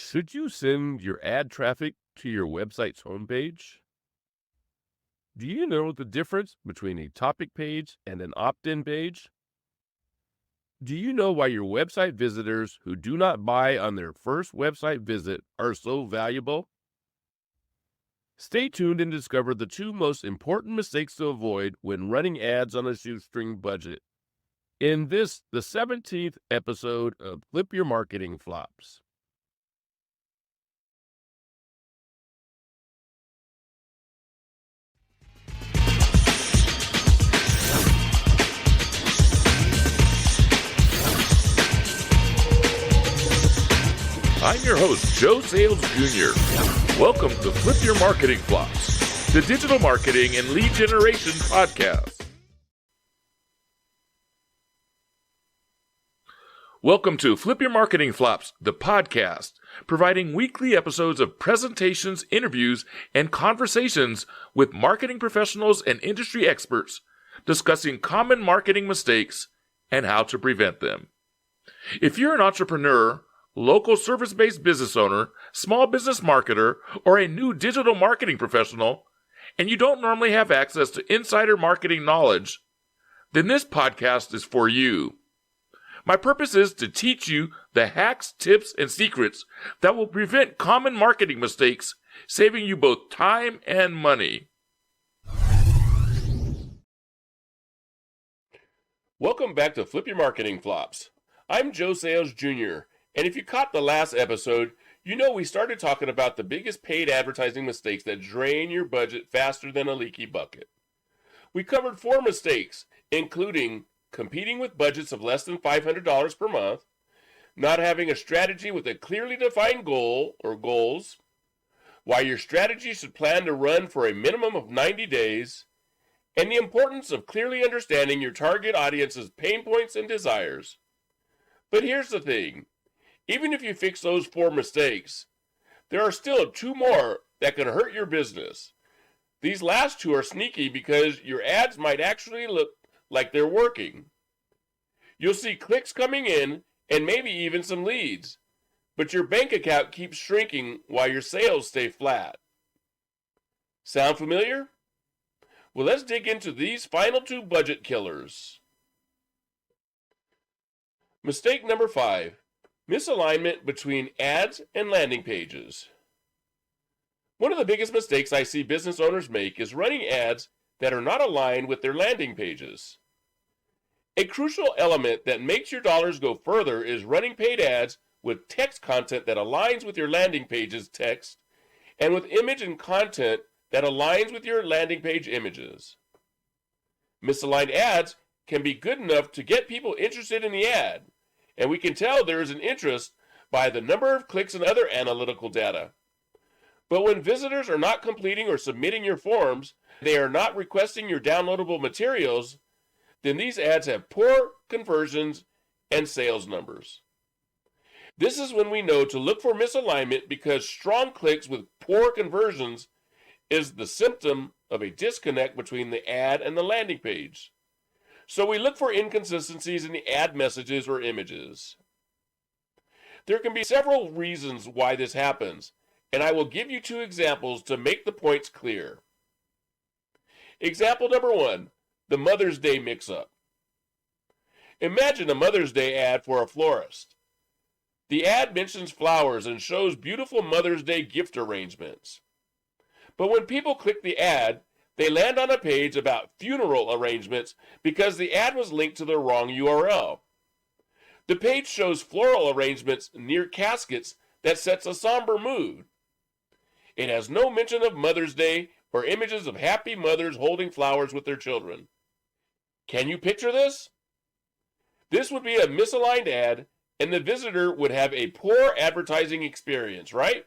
Should you send your ad traffic to your website's homepage? Do you know the difference between a topic page and an opt-in page? Do you know why your website visitors who do not buy on their first website visit are so valuable? Stay tuned and discover the two most important mistakes to avoid when running ads on a shoestring budget. In this, the 17th episode of Flip Your Marketing Flops. I'm your host, Joe Sayles Jr. Welcome to Flip Your Marketing Flops, the digital marketing and lead generation podcast. Welcome to Flip Your Marketing Flops, the podcast, providing weekly episodes of presentations, interviews, and conversations with marketing professionals and industry experts discussing common marketing mistakes and how to prevent them. If you're an entrepreneur, local service-based business owner, small business marketer, or a new digital marketing professional, and you don't normally have access to insider marketing knowledge, then this podcast is for you. My purpose is to teach you the hacks, tips, and secrets that will prevent common marketing mistakes, saving you both time and money. Welcome back to Flip Your Marketing Flops. I'm Joe Sayles Jr., and if you caught the last episode, you know we started talking about the biggest paid advertising mistakes that drain your budget faster than a leaky bucket. We covered 4 mistakes, including competing with budgets of less than $500 per month, not having a strategy with a clearly defined goal or goals, why your strategy should plan to run for a minimum of 90 days, and the importance of clearly understanding your target audience's pain points and desires. But here's the thing. Even if you fix those 4 mistakes, there are still 2 more that can hurt your business. These last 2 are sneaky because your ads might actually look like they're working. You'll see clicks coming in and maybe even some leads, but your bank account keeps shrinking while your sales stay flat. Sound familiar? Well, let's dig into these final 2 budget killers. Mistake number 5. Misalignment between ads and landing pages. One of the biggest mistakes I see business owners make is running ads that are not aligned with their landing pages. A crucial element that makes your dollars go further is running paid ads with text content that aligns with your landing page's text and with image and content that aligns with your landing page images. Misaligned ads can be good enough to get people interested in the ad, and we can tell there is an interest by the number of clicks and other analytical data. But when visitors are not completing or submitting your forms, they are not requesting your downloadable materials, then these ads have poor conversions and sales numbers. This is when we know to look for misalignment because strong clicks with poor conversions is the symptom of a disconnect between the ad and the landing page. So we look for inconsistencies in the ad messages or images. There can be several reasons why this happens, and I will give you 2 examples to make the points clear. Example number 1, the Mother's Day mix-up. Imagine a Mother's Day ad for a florist. The ad mentions flowers and shows beautiful Mother's Day gift arrangements. But when people click the ad, they land on a page about funeral arrangements because the ad was linked to the wrong URL. The page shows floral arrangements near caskets that sets a somber mood. It has no mention of Mother's Day or images of happy mothers holding flowers with their children. Can you picture this? This would be a misaligned ad, and the visitor would have a poor advertising experience, right?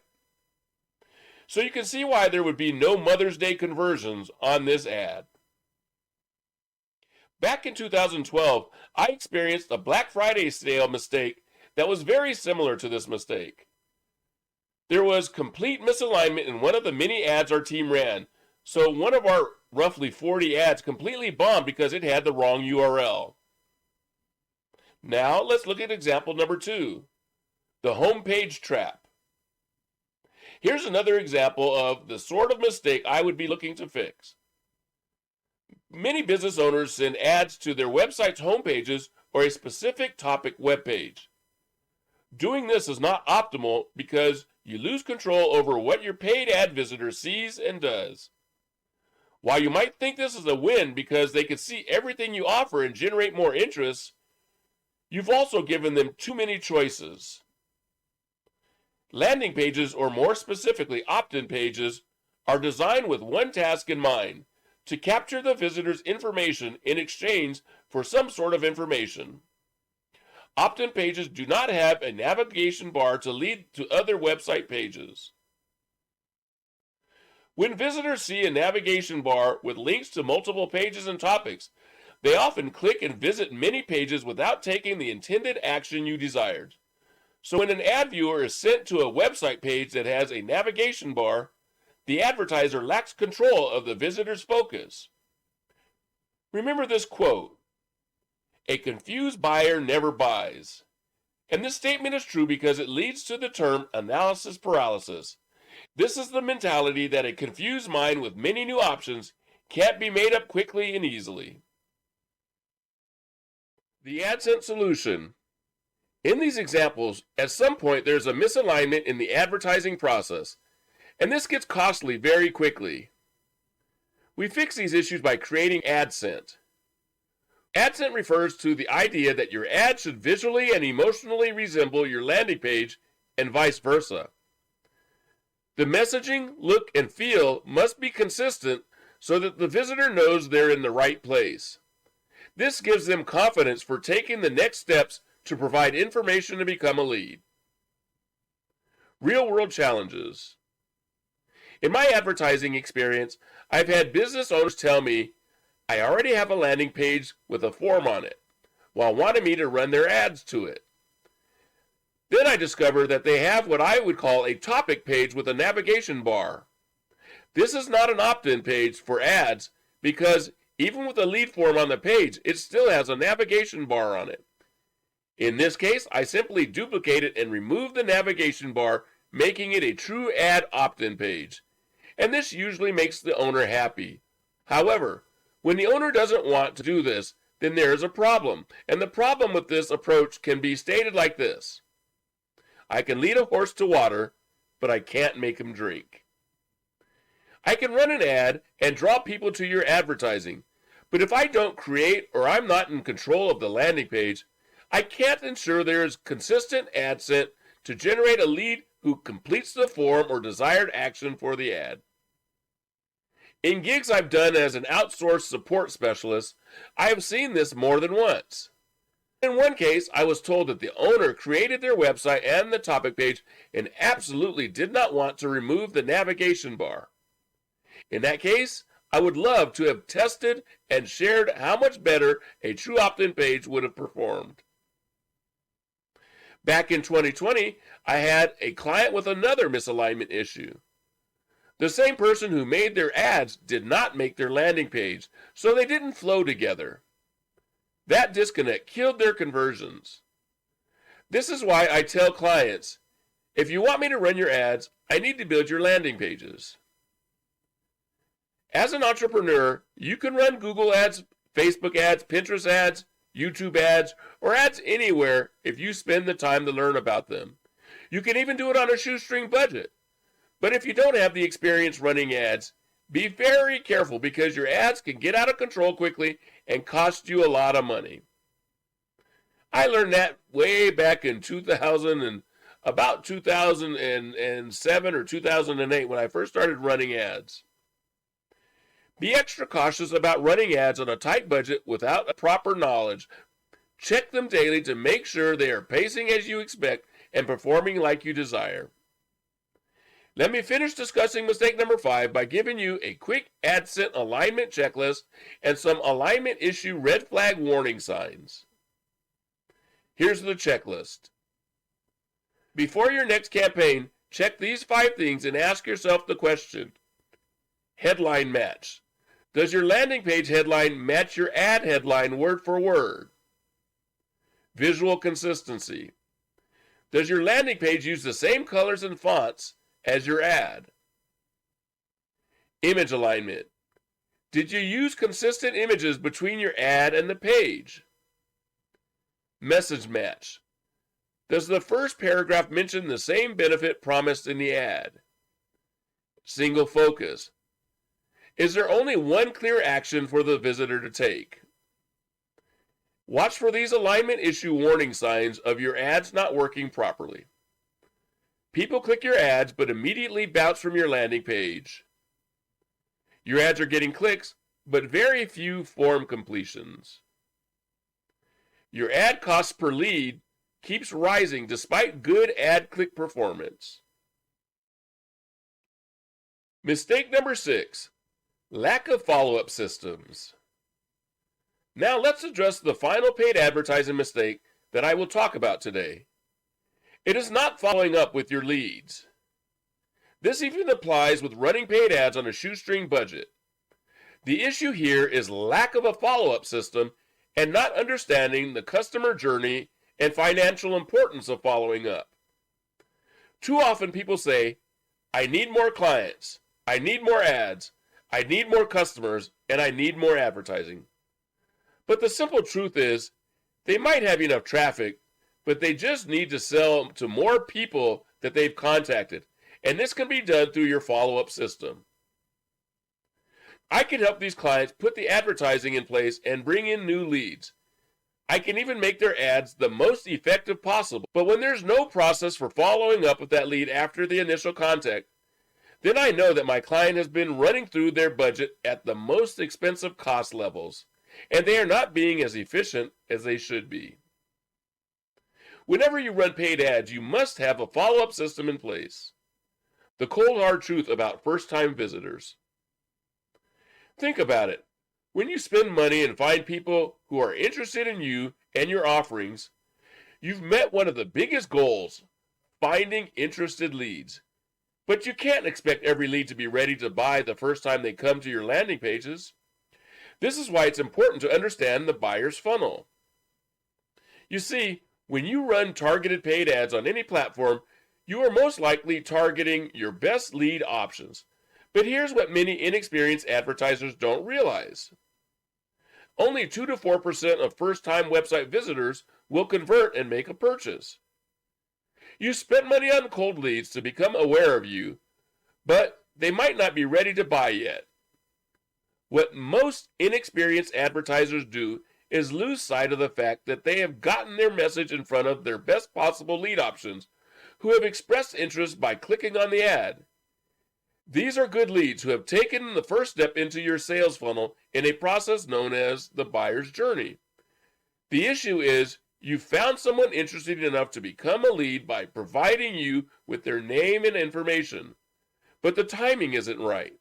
So you can see why there would be no Mother's Day conversions on this ad. Back in 2012, I experienced a Black Friday sale mistake that was very similar to this mistake. There was complete misalignment in one of the many ads our team ran, so one of our roughly 40 ads completely bombed because it had the wrong URL. Now let's look at example number 2, the homepage trap. Here's another example of the sort of mistake I would be looking to fix. Many business owners send ads to their website's homepages or a specific topic webpage. Doing this is not optimal because you lose control over what your paid ad visitor sees and does. While you might think this is a win because they can see everything you offer and generate more interest, you've also given them too many choices. Landing pages, or more specifically opt-in pages, are designed with one task in mind: to capture the visitor's information in exchange for some sort of information. Opt-in pages do not have a navigation bar to lead to other website pages. When visitors see a navigation bar with links to multiple pages and topics, they often click and visit many pages without taking the intended action you desired. So when an ad viewer is sent to a website page that has a navigation bar, the advertiser lacks control of the visitor's focus. Remember this quote: "A confused buyer never buys." And this statement is true because it leads to the term analysis paralysis. This is the mentality that a confused mind with many new options can't be made up quickly and easily. The AdSense solution. In these examples, at some point there's a misalignment in the advertising process, and this gets costly very quickly. We fix these issues by creating AdSense. AdSense refers to the idea that your ad should visually and emotionally resemble your landing page and vice versa. The messaging, look, and feel must be consistent so that the visitor knows they're in the right place. This gives them confidence for taking the next steps to provide information to become a lead. Real-world challenges. In my advertising experience, I've had business owners tell me, "I already have a landing page with a form on it," while wanting me to run their ads to it. Then I discover that they have what I would call a topic page with a navigation bar. This is not an opt-in page for ads because even with a lead form on the page, it still has a navigation bar on it. In this case, I simply duplicate it and remove the navigation bar, making it a true ad opt-in page. And this usually makes the owner happy. However, when the owner doesn't want to do this, then there is a problem. And the problem with this approach can be stated like this: I can lead a horse to water, but I can't make him drink. I can run an ad and draw people to your advertising, but if I don't create or I'm not in control of the landing page, I can't ensure there is consistent ad sent to generate a lead who completes the form or desired action for the ad. In gigs I've done as an outsourced support specialist, I have seen this more than once. In one case, I was told that the owner created their website and the topic page and absolutely did not want to remove the navigation bar. In that case, I would love to have tested and shared how much better a true opt-in page would have performed. Back in 2020, I had a client with another misalignment issue. The same person who made their ads did not make their landing page, so they didn't flow together. That disconnect killed their conversions. This is why I tell clients, if you want me to run your ads, I need to build your landing pages. As an entrepreneur, you can run Google ads, Facebook ads, Pinterest ads, YouTube ads, or ads anywhere if you spend the time to learn about them. You can even do it on a shoestring budget. But if you don't have the experience running ads, be very careful because your ads can get out of control quickly and cost you a lot of money. I learned that way back in 2007 or 2008 when I first started running ads. Be extra cautious about running ads on a tight budget without proper knowledge. Check them daily to make sure they are pacing as you expect and performing like you desire. Let me finish discussing mistake number 5 by giving you a quick AdSense alignment checklist and some alignment issue red flag warning signs. Here's the checklist. Before your next campaign, check these 5 things and ask yourself the question: headline match. Does your landing page headline match your ad headline word for word? Visual consistency. Does your landing page use the same colors and fonts as your ad. Image alignment. Did you use consistent images between your ad and the page? Message match. Does the first paragraph mention the same benefit promised in the ad? Single focus. Is there only one clear action for the visitor to take? Watch for these alignment issue warning signs of your ads not working properly. People click your ads but immediately bounce from your landing page. Your ads are getting clicks, but very few form completions. Your ad cost per lead keeps rising despite good ad click performance. Mistake number 6, lack of follow-up systems. Now let's address the final paid advertising mistake that I will talk about today. It is not following up with your leads. This even applies with running paid ads on a shoestring budget. The issue here is lack of a follow-up system and not understanding the customer journey and financial importance of following up. Too often people say, I need more clients, I need more ads, I need more customers, and I need more advertising. But the simple truth is, they might have enough traffic, but they just need to sell to more people that they've contacted, and this can be done through your follow-up system. I can help these clients put the advertising in place and bring in new leads. I can even make their ads the most effective possible, but when there's no process for following up with that lead after the initial contact, then I know that my client has been running through their budget at the most expensive cost levels, and they are not being as efficient as they should be. Whenever you run paid ads, you must have a follow-up system in place. The cold hard truth about first-time visitors. Think about it. When you spend money and find people who are interested in you and your offerings, you've met one of the biggest goals, finding interested leads. But you can't expect every lead to be ready to buy the first time they come to your landing pages. This is why it's important to understand the buyer's funnel. You see, when you run targeted paid ads on any platform, you are most likely targeting your best lead options. But here's what many inexperienced advertisers don't realize. Only 2 to 4% of first-time website visitors will convert and make a purchase. You spent money on cold leads to become aware of you, but they might not be ready to buy yet. What most inexperienced advertisers do is lose sight of the fact that they have gotten their message in front of their best possible lead options, who have expressed interest by clicking on the ad. These are good leads who have taken the first step into your sales funnel in a process known as the buyer's journey. The issue is you found someone interested enough to become a lead by providing you with their name and information, but the timing isn't right.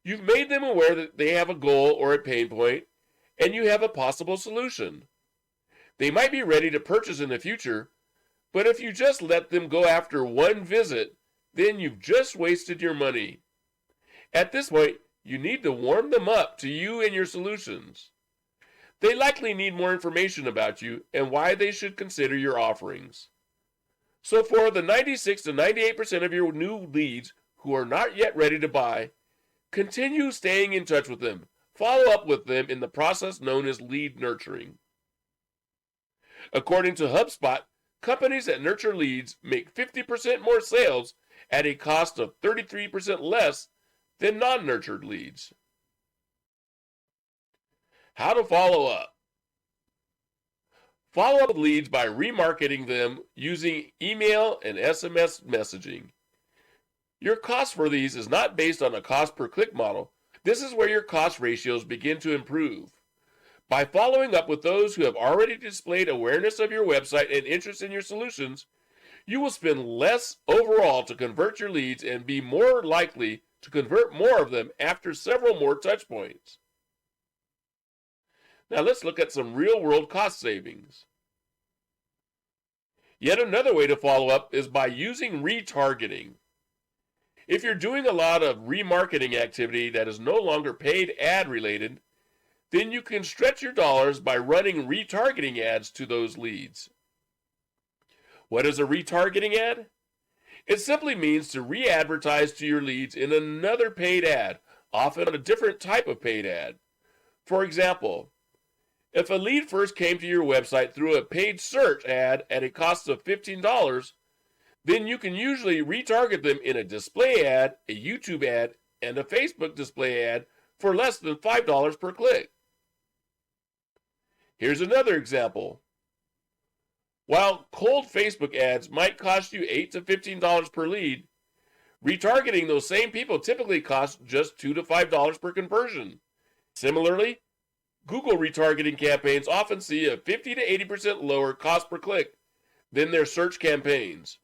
You've made them aware that they have a goal or a pain point, and you have a possible solution. They might be ready to purchase in the future, but if you just let them go after one visit, then you've just wasted your money. At this point, you need to warm them up to you and your solutions. They likely need more information about you and why they should consider your offerings. So for the 96 to 98% of your new leads who are not yet ready to buy, continue staying in touch with them. Follow up with them in the process known as lead nurturing. According to HubSpot, companies that nurture leads make 50% more sales at a cost of 33% less than non-nurtured leads. How to follow up. Follow up with leads by remarketing them using email and SMS messaging. Your cost for these is not based on a cost per click model. This is where your cost ratios begin to improve. By following up with those who have already displayed awareness of your website and interest in your solutions, you will spend less overall to convert your leads and be more likely to convert more of them after several more touch points. Now let's look at some real-world cost savings. Yet another way to follow up is by using retargeting. If you're doing a lot of remarketing activity that is no longer paid ad related, then you can stretch your dollars by running retargeting ads to those leads. What is a retargeting ad? It simply means to re-advertise to your leads in another paid ad, often a different type of paid ad. For example, if a lead first came to your website through a paid search ad at a cost of $15, then you can usually retarget them in a display ad, a YouTube ad, and a Facebook display ad for less than $5 per click. Here's another example. While cold Facebook ads might cost you $8 to $15 per lead, retargeting those same people typically costs just $2 to $5 per conversion. Similarly, Google retargeting campaigns often see a 50 to 80% lower cost per click than their search campaigns.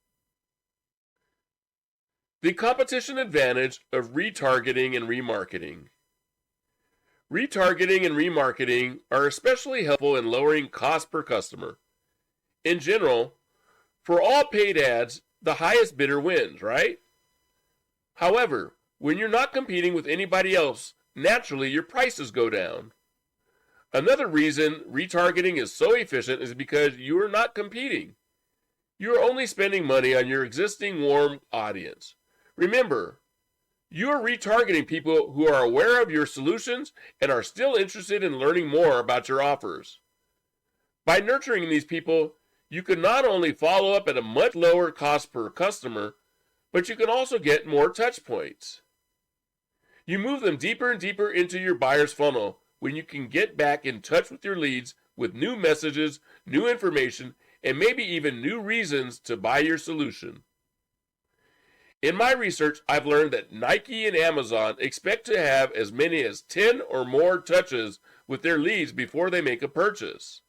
The competition advantage of retargeting and remarketing. Retargeting and remarketing are especially helpful in lowering cost per customer. In general, for all paid ads, the highest bidder wins, right? However, when you're not competing with anybody else, naturally your prices go down. Another reason retargeting is so efficient is because you are not competing. You are only spending money on your existing warm audience. Remember, you are retargeting people who are aware of your solutions and are still interested in learning more about your offers. By nurturing these people, you can not only follow up at a much lower cost per customer, but you can also get more touch points. You move them deeper and deeper into your buyer's funnel when you can get back in touch with your leads with new messages, new information, and maybe even new reasons to buy your solution. In my research, I've learned that Nike and Amazon expect to have as many as 10 or more touches with their leads before they make a purchase.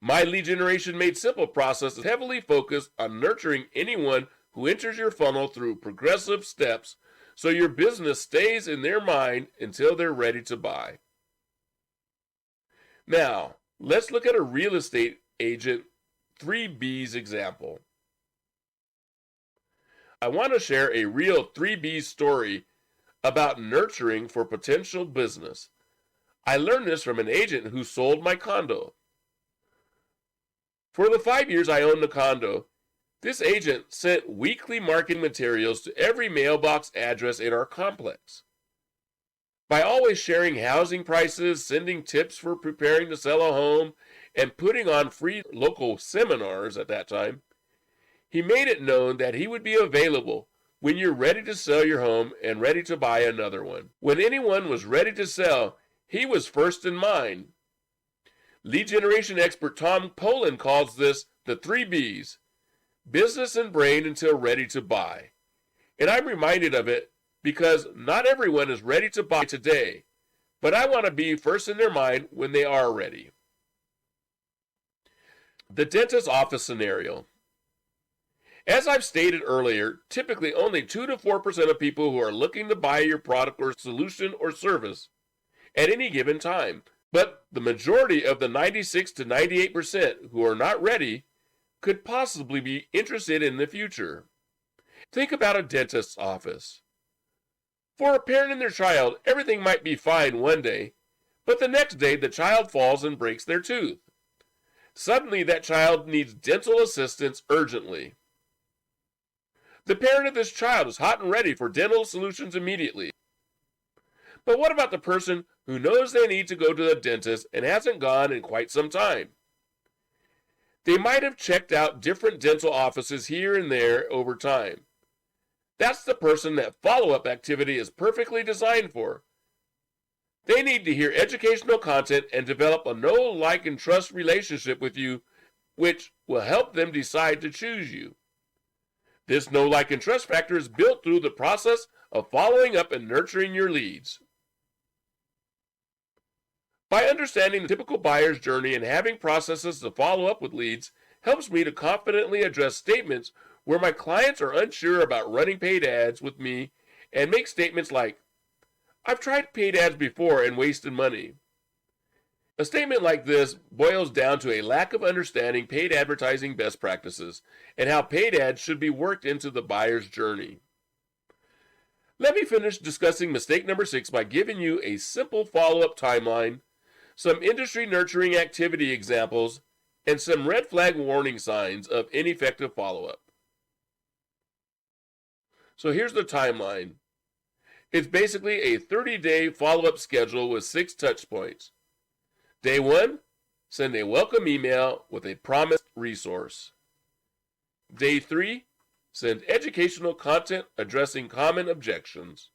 My Lead Generation Made Simple process is heavily focused on nurturing anyone who enters your funnel through progressive steps so your business stays in their mind until they're ready to buy. Now, let's look at a real estate agent 3B's example. I want to share a real 3B story about nurturing for potential business. I learned this from an agent who sold my condo. For the 5 years I owned the condo, this agent sent weekly marketing materials to every mailbox address in our complex. By always sharing housing prices, sending tips for preparing to sell a home, and putting on free local seminars at that time, he made it known that he would be available when you're ready to sell your home and ready to buy another one. When anyone was ready to sell, he was first in mind. Lead generation expert Tom Poland calls this the 3Bs, business and brain until ready to buy. And I'm reminded of it because not everyone is ready to buy today, but I want to be first in their mind when they are ready. The dentist office scenario. As I've stated earlier, typically only 2 to 4% of people who are looking to buy your product or solution or service at any given time. But the majority of the 96 to 98% who are not ready could possibly be interested in the future. Think about a dentist's office. For a parent and their child, everything might be fine one day, but the next day the child falls and breaks their tooth. Suddenly that child needs dental assistance urgently. The parent of this child is hot and ready for dental solutions immediately. But what about the person who knows they need to go to the dentist and hasn't gone in quite some time? They might have checked out different dental offices here and there over time. That's the person that follow-up activity is perfectly designed for. They need to hear educational content and develop a know, like, and trust relationship with you, which will help them decide to choose you. This know, like, and trust factor is built through the process of following up and nurturing your leads. By understanding the typical buyer's journey and having processes to follow up with leads helps me to confidently address statements where my clients are unsure about running paid ads with me and make statements like, "I've tried paid ads before and wasted money." A statement like this boils down to a lack of understanding paid advertising best practices and how paid ads should be worked into the buyer's journey. Let me finish discussing mistake number 6 by giving you a simple follow-up timeline, some industry nurturing activity examples, and some red flag warning signs of ineffective follow-up. So here's the timeline. It's basically a 30-day follow-up schedule with 6 touch points. Day 1, send a welcome email with a promised resource. Day 3, send educational content addressing common objections.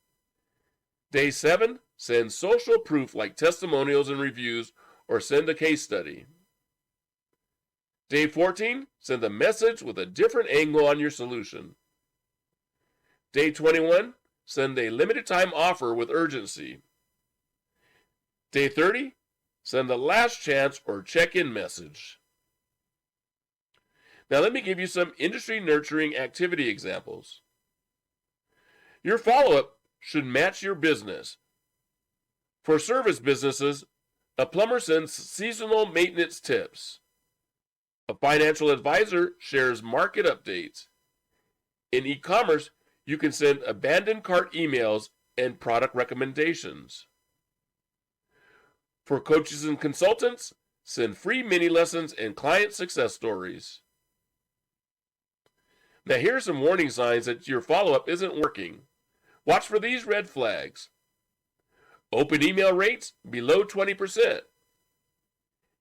Day 7, send social proof like testimonials and reviews or send a case study. Day 14, send a message with a different angle on your solution. Day 21, send a limited time offer with urgency. Day 30, send a last chance or check-in message. Now let me give you some industry nurturing activity examples. Your follow-up should match your business. For service businesses, a plumber sends seasonal maintenance tips. A financial advisor shares market updates. In e-commerce, you can send abandoned cart emails and product recommendations. For coaches and consultants, send free mini lessons and client success stories. Now here are some warning signs that your follow-up isn't working. Watch for these red flags. Open email rates below 20%.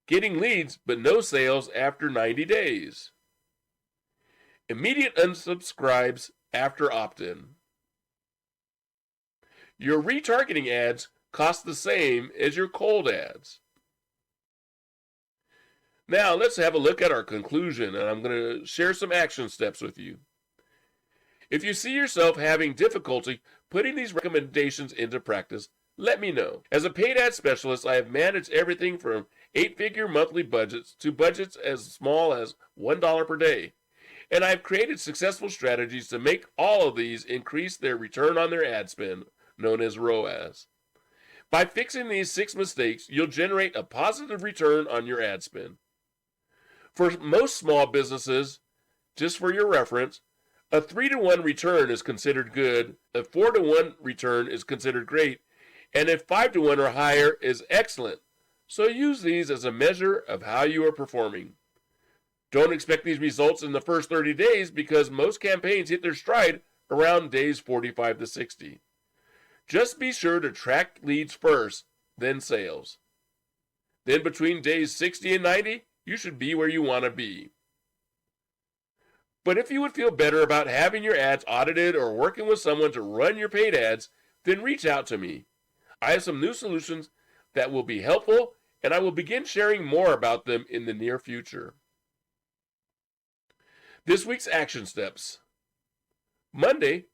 Getting leads but no sales after 90 days. Immediate unsubscribes after opt-in. Your retargeting ads cost the same as your cold ads. Now let's have a look at our conclusion, and I'm going to share some action steps with you. If you see yourself having difficulty putting these recommendations into practice, let me know. As a paid ad specialist, I have managed everything from 8-figure monthly budgets to budgets as small as $1 per day. And I've created successful strategies to make all of these increase their return on their ad spend, known as ROAS. By fixing these 6 mistakes, you'll generate a positive return on your ad spend. For most small businesses, just for your reference, a 3-to-1 return is considered good, a 4-to-1 return is considered great, and a 5-to-1 or higher is excellent. So use these as a measure of how you are performing. Don't expect these results in the first 30 days because most campaigns hit their stride around days 45 to 60. Just be sure to track leads first, then sales. Then between days 60 and 90, you should be where you want to be. But if you would feel better about having your ads audited or working with someone to run your paid ads, then reach out to me. I have some new solutions that will be helpful, and I will begin sharing more about them in the near future. This week's action steps. Monday,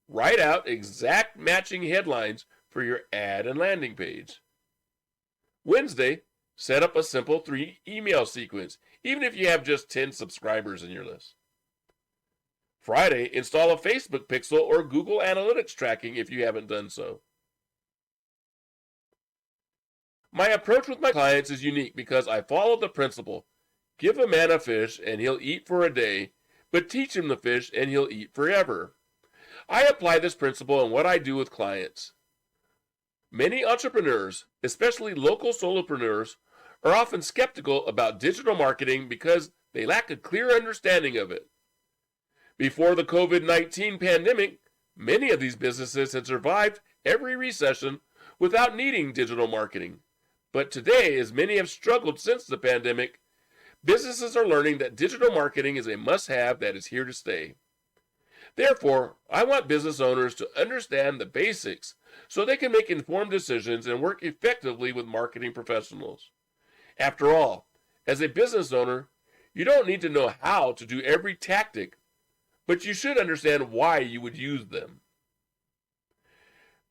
write out exact matching headlines for your ad and landing page. Wednesday, set up a simple 3 email sequence, even if you have just 10 subscribers in your list. Friday, install a Facebook pixel or Google Analytics tracking if you haven't done so. My approach with my clients is unique because I follow the principle, give a man a fish and he'll eat for a day, but teach him the fish and he'll eat forever. I apply this principle in what I do with clients. Many entrepreneurs, especially local solopreneurs, are often skeptical about digital marketing because they lack a clear understanding of it. Before the COVID-19 pandemic, many of these businesses had survived every recession without needing digital marketing. But today, as many have struggled since the pandemic, businesses are learning that digital marketing is a must-have that is here to stay. Therefore, I want business owners to understand the basics so they can make informed decisions and work effectively with marketing professionals. After all, as a business owner, you don't need to know how to do every tactic, but you should understand why you would use them.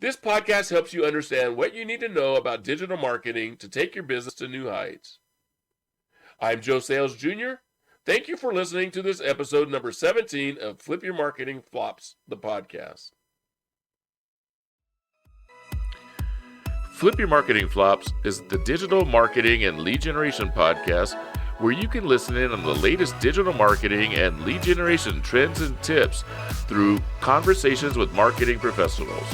This podcast helps you understand what you need to know about digital marketing to take your business to new heights. I'm Sayles Jr. Thank you for listening to this episode number 17 of Flip Your Marketing Flops, the podcast. Flip Your Marketing Flops is the digital marketing and lead generation podcast where you can listen in on the latest digital marketing and lead generation trends and tips through conversations with marketing professionals.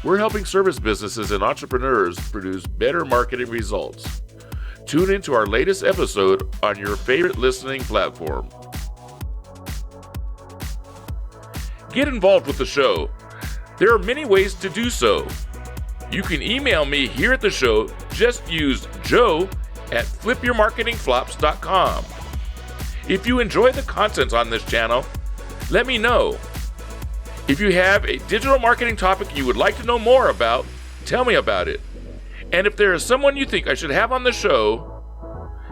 We're helping service businesses and entrepreneurs produce better marketing results. Tune into our latest episode on your favorite listening platform. get involved with the show. There are many ways to do so. You can email me here at the show. Just use joe@flipyourmarketingflops.com. If you enjoy the content on this channel, let me know. If you have a digital marketing topic you would like to know more about, tell me about it. And if there is someone you think I should have on the show,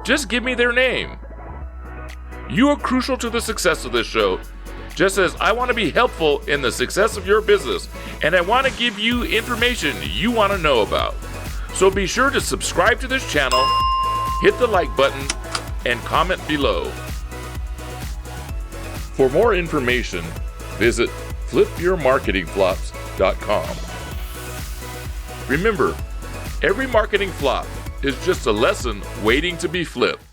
just give me their name. You are crucial to the success of this show, just as I want to be helpful in the success of your business, and I want to give you information you want to know about. So be sure to subscribe to this channel, hit the like button, and comment below. For more information, visit flipyourmarketingflops.com. Remember, every marketing flop is just a lesson waiting to be flipped.